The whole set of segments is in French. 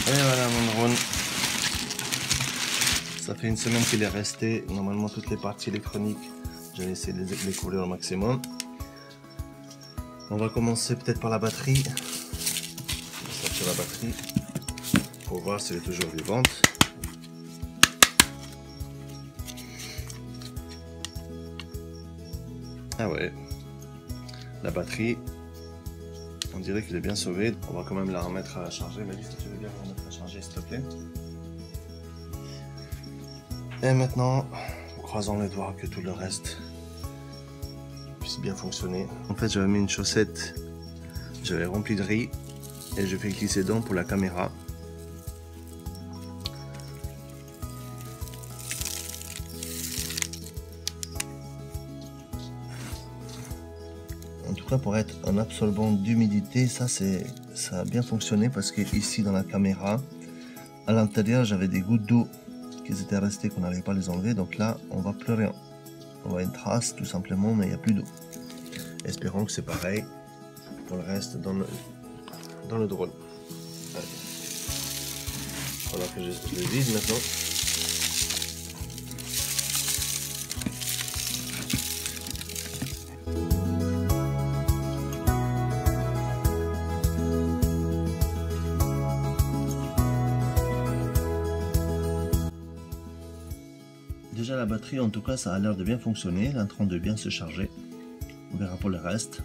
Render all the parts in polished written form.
Et voilà mon drone. Ça fait une semaine qu'il est resté. Normalement toutes les parties électroniques, j'ai essayé de les couvrir au maximum. On va commencer peut-être par la batterie. On va sortir la batterie pour voir si elle est toujours vivante. Ah ouais, la batterie, on dirait qu'elle est bien sauvée. On va quand même la remettre à charger. Malice, tu veux bien la remettre à charger s'il te plaît? Et maintenant, croisons les doigts que tout le reste puisse bien fonctionner. En fait, j'avais mis une chaussette, j'avais rempli de riz et je fais glisser dedans pour la caméra. En tout cas, pour être un absorbant d'humidité, ça a bien fonctionné parce que ici dans la caméra, à l'intérieur, j'avais des gouttes d'eau qui étaient restées, qu'on n'arrivait pas à les enlever. Donc là, on va plus rien. On voit une trace tout simplement, mais il n'y a plus d'eau. Espérons que c'est pareil pour le reste dans le drone. Allez. Voilà que je le vide maintenant. Déjà la batterie, en tout cas, ça a l'air de bien fonctionner, elle est en train de bien se charger. On verra pour le reste.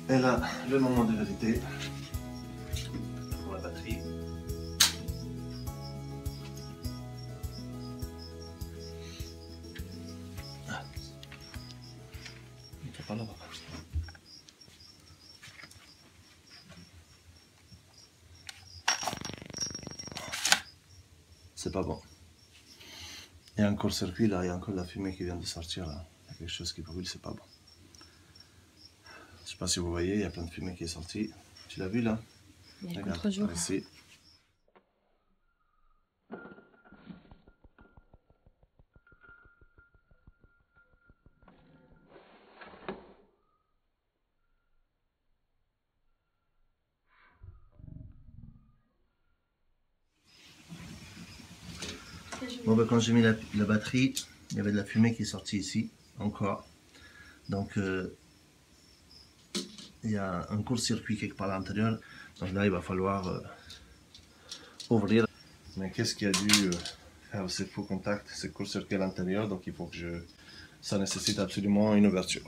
Et là, le moment de vérité pour la batterie. Ah. Il faut pas là-bas. C'est pas bon. Il y a un court-circuit là, il y a encore de la fumée qui vient de sortir là. Il y a quelque chose qui brûle, c'est pas bon. Je sais pas si vous voyez, il y a plein de fumée qui est sortie. Tu l'as vu là? Il y a contre-jour. Ici. Bon, ben, quand j'ai mis la batterie, il y avait de la fumée qui est sortie ici, encore. Donc, il y a un court-circuit quelque part à l'intérieur. Donc là, il va falloir ouvrir. Mais qu'est-ce qui a dû faire ce faux contact, ce court-circuit à l'intérieur? Donc, il faut que ça nécessite absolument une ouverture.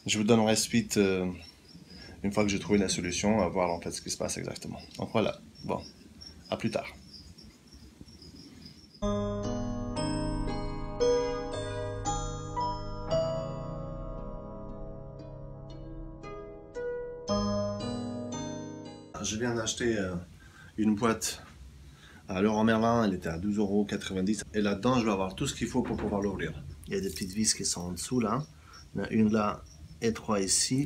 Je vous donnerai suite une fois que j'ai trouvé la solution, à voir en fait ce qui se passe exactement. Donc voilà, bon, à plus tard. Je viens d'acheter une boîte à Leroy Merlin, elle était à 12,90 €. Et là-dedans, je vais avoir tout ce qu'il faut pour pouvoir l'ouvrir. Il y a des petites vis qui sont en dessous là. Il y en a une là et 3 ici,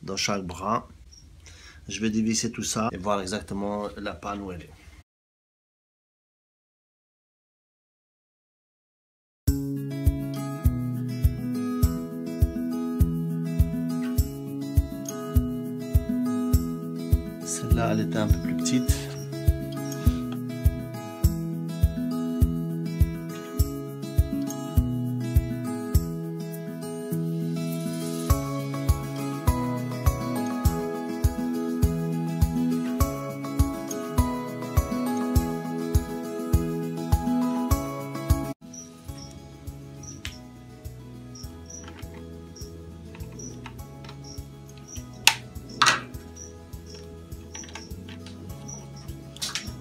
dans chaque bras. Je vais dévisser tout ça et voir exactement la panne où elle est. Celle-là, elle était un peu plus petite.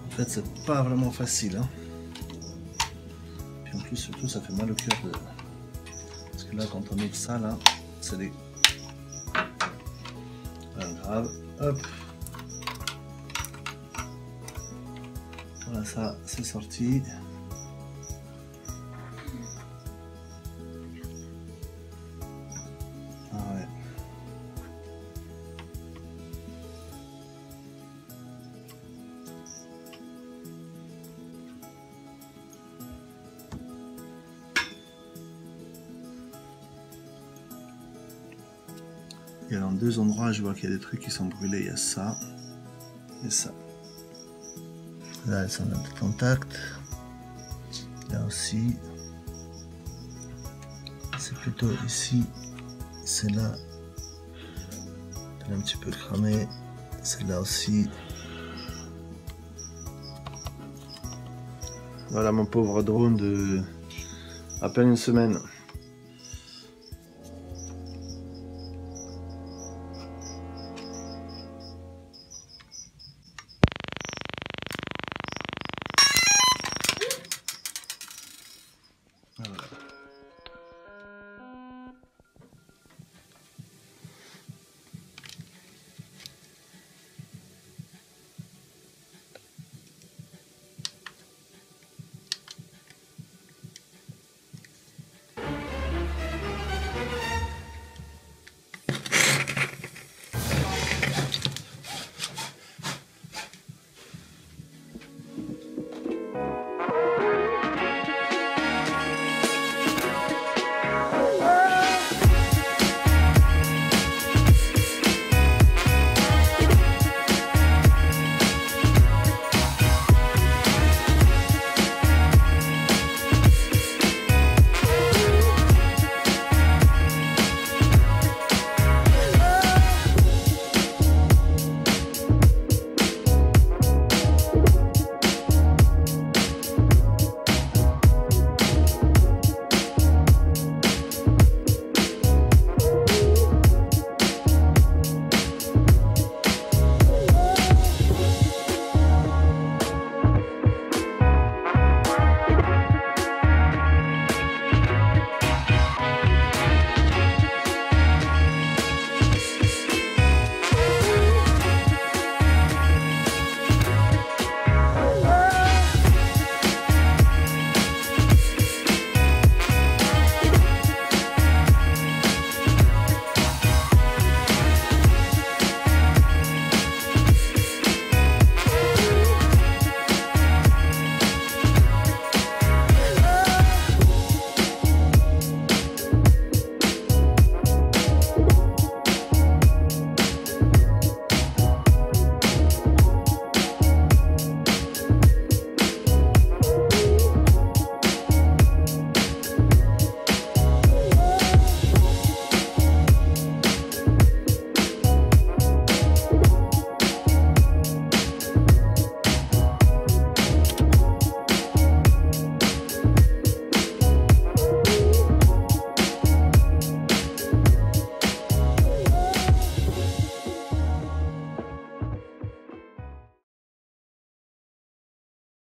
En fait, c'est pas vraiment facile, hein. Puis en plus, surtout, ça fait mal au cœur. Parce que là, quand on ouvre ça, là, c'est des... Pas grave. Hop. Voilà, ça, c'est sorti. Ah ouais. Et dans deux endroits, je vois qu'il y a des trucs qui sont brûlés. Il y a ça et ça. Là, elles sont en contact. Là aussi. C'est plutôt ici. C'est là. Elle est un petit peu cramée. C'est là aussi. Voilà mon pauvre drone de à peine une semaine.